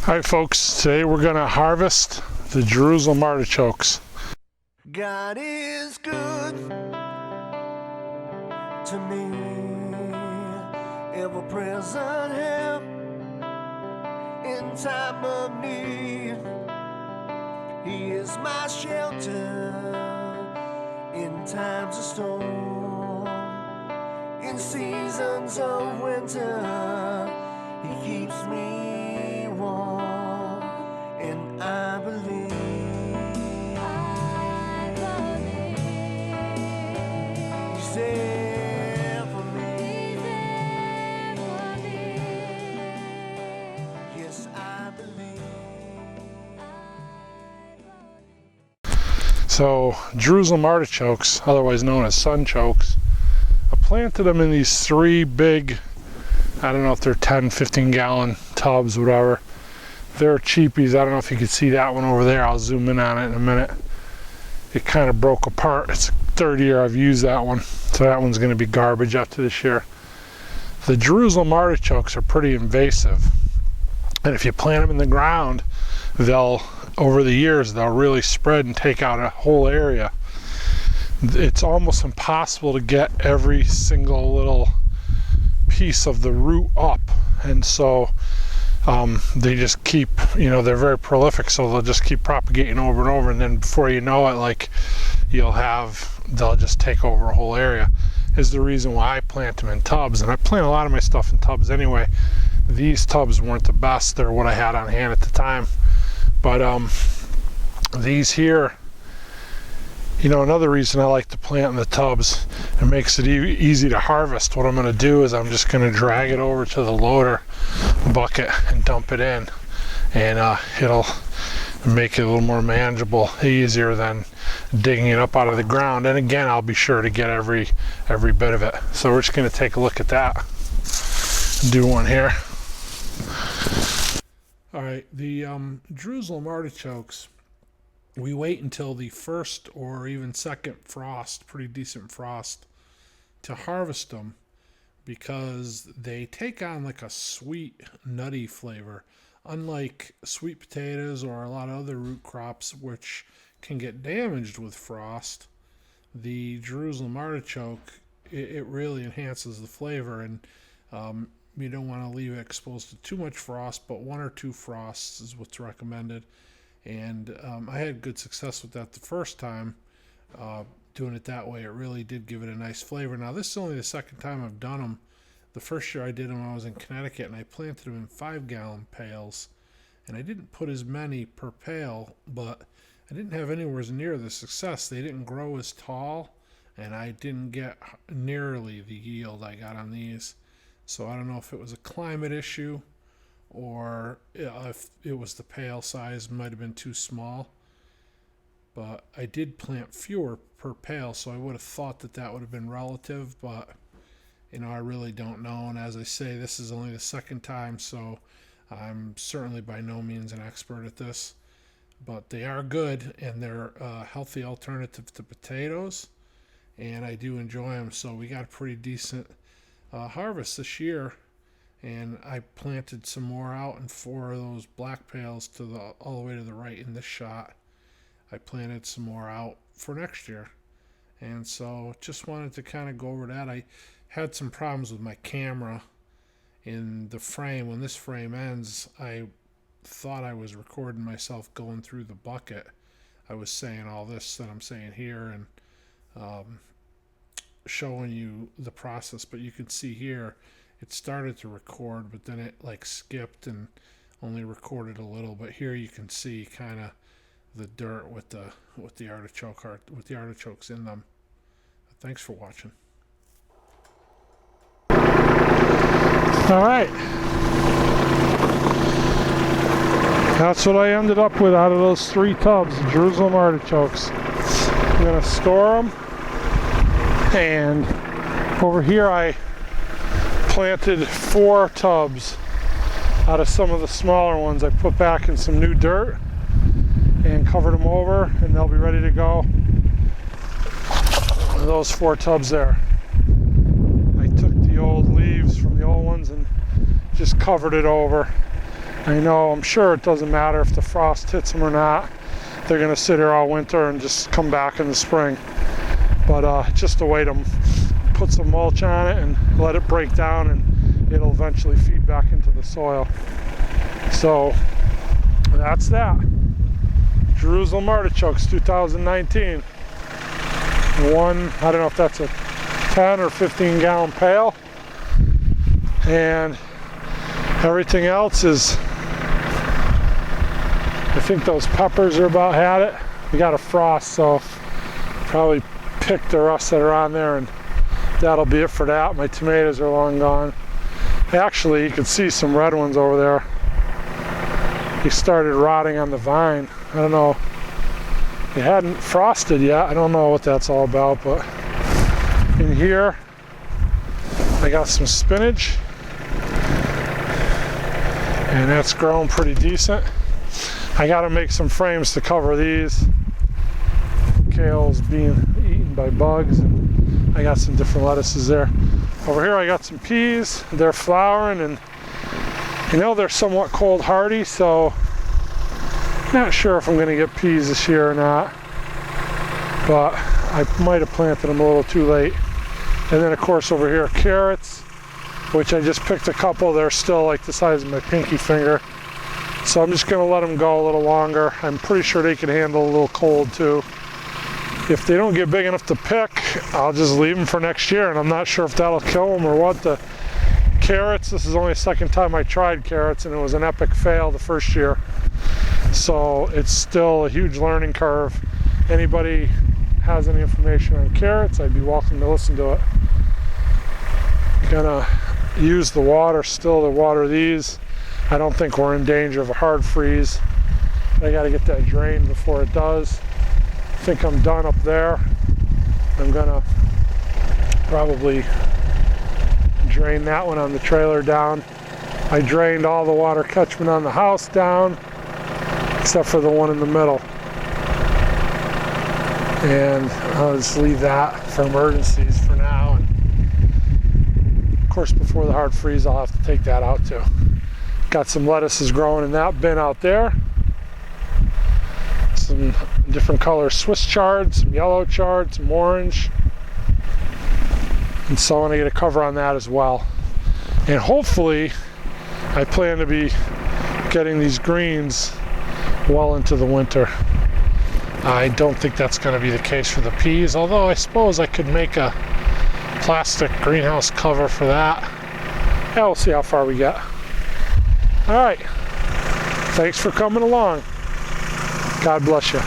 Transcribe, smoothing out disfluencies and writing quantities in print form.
All right, folks, today we're going to harvest the Jerusalem artichokes. God is good to me, ever present help in time of need. He is my shelter in times of storm, in seasons of winter. He keeps me warm, and I believe. He's there for me. Yes, I believe. So, Jerusalem artichokes, otherwise known as sunchokes, I planted them in these three big, I don't know if they're 10, 15 gallon tubs, whatever. They're cheapies. I don't know if you can see that one over there. I'll zoom in on it in a minute. It kind of broke apart. It's the third year I've used that one, so that one's going to be garbage after this year. The Jerusalem artichokes are pretty invasive, and if you plant them in the ground, over the years they'll really spread and take out a whole area. It's almost impossible to get every single little piece of the root up, and so they just keep, they're very prolific, so they'll just keep propagating over and over, and then before you know it, like, they'll just take over a whole area. Is the reason why I plant them in tubs, and I plant a lot of my stuff in tubs anyway. These tubs weren't the best. They're what I had on hand at the time, but these here, another reason I like to plant in the tubs, it makes it easy to harvest. What I'm going to do is I'm just going to drag it over to the loader bucket and dump it in, and it'll make it a little more manageable, easier than digging it up out of the ground. And again, I'll be sure to get every bit of it. So we're just going to take a look at that. Do one here. All right, the Jerusalem artichokes, we wait until the first or even second frost, pretty decent frost, to harvest them, because they take on like a sweet, nutty flavor, unlike sweet potatoes or a lot of other root crops, which can get damaged with frost. The Jerusalem artichoke, it really enhances the flavor, and you don't want to leave it exposed to too much frost, but 1 or 2 frosts is what's recommended. And I had good success with that the first time, doing it that way. It really did give it a nice flavor. Now, this is only the second time I've done them. The first year I did them, I was in Connecticut, and I planted them in 5-gallon pails. And I didn't put as many per pail, but I didn't have anywhere near the success. They didn't grow as tall, and I didn't get nearly the yield I got on these. So I don't know if it was a climate issue, or if it was the pail size might have been too small. But I did plant fewer per pail, so I would have thought that would have been relative, but I really don't know. And as I say, this is only the second time, so I'm certainly by no means an expert at this. But they are good, and they're a healthy alternative to potatoes, and I do enjoy them. So we got a pretty decent harvest this year, and I planted some more out in 4 of those black pails all the way to the right in this shot. I planted some more out for next year, and so just wanted to kind of go over that. I had some problems with my camera in the frame. When this frame ends, I thought I was recording myself going through the bucket. I was saying all this that I'm saying here, and showing you the process, but you can see here it started to record, but then it like skipped and only recorded a little. But here you can see kind of the dirt with the artichokes in them. Thanks for watching. All right, that's what I ended up with out of those 3 tubs, Jerusalem artichokes. I'm gonna store them. And over here I planted 4 tubs out of some of the smaller ones. I put back in some new dirt and covered them over, and they'll be ready to go. Those 4 tubs there. I took the old leaves from the old ones and just covered it over. I know, I'm sure it doesn't matter if the frost hits them or not. They're gonna sit here all winter and just come back in the spring. But just to wait them, put some mulch on it and let it break down, and it'll eventually feed back into the soil. So that's that. Jerusalem artichokes 2019. One, I don't know if that's a 10 or 15 gallon pail. And everything else is, I think those peppers are about had it. We got a frost, so probably pick the rest that are on there, and that'll be it for that. My tomatoes are long gone. Actually, you can see some red ones over there. They started rotting on the vine. I don't know. It hadn't frosted yet. I don't know what that's all about, but in here, I got some spinach, and that's grown pretty decent. I got to make some frames to cover these. Kale's being eaten by bugs, and I got some different lettuces there. Over here I got some peas. They're flowering, and you know, they're somewhat cold hardy, so not sure if I'm going to get peas this year or not, but I might have planted them a little too late. And then of course over here, carrots, which I just picked a couple. They're still like the size of my pinky finger, so I'm just going to let them go a little longer. I'm pretty sure they can handle a little cold too. If they don't get big enough to pick, I'll just leave them for next year, and I'm not sure if that'll kill them or what. The carrots, this is only the second time I tried carrots, and it was an epic fail the first year. So it's still a huge learning curve. Anybody has any information on carrots, I'd be welcome to listen to it. Gonna use the water still to water these. I don't think we're in danger of a hard freeze. I gotta get that drained before it does. I think I'm done up there. I'm gonna probably drain that one on the trailer down. I drained all the water catchment on the house down, except for the one in the middle. And I'll just leave that for emergencies for now. And of course, before the hard freeze, I'll have to take that out too. Got some lettuces growing in that bin out there. Some different color Swiss chard, some yellow chard, some orange. And so I want to get a cover on that as well. And hopefully, I plan to be getting these greens well into the winter. I don't think that's going to be the case for the peas, although I suppose I could make a plastic greenhouse cover for that. Yeah, we'll see how far we get. All right. Thanks for coming along. God bless you.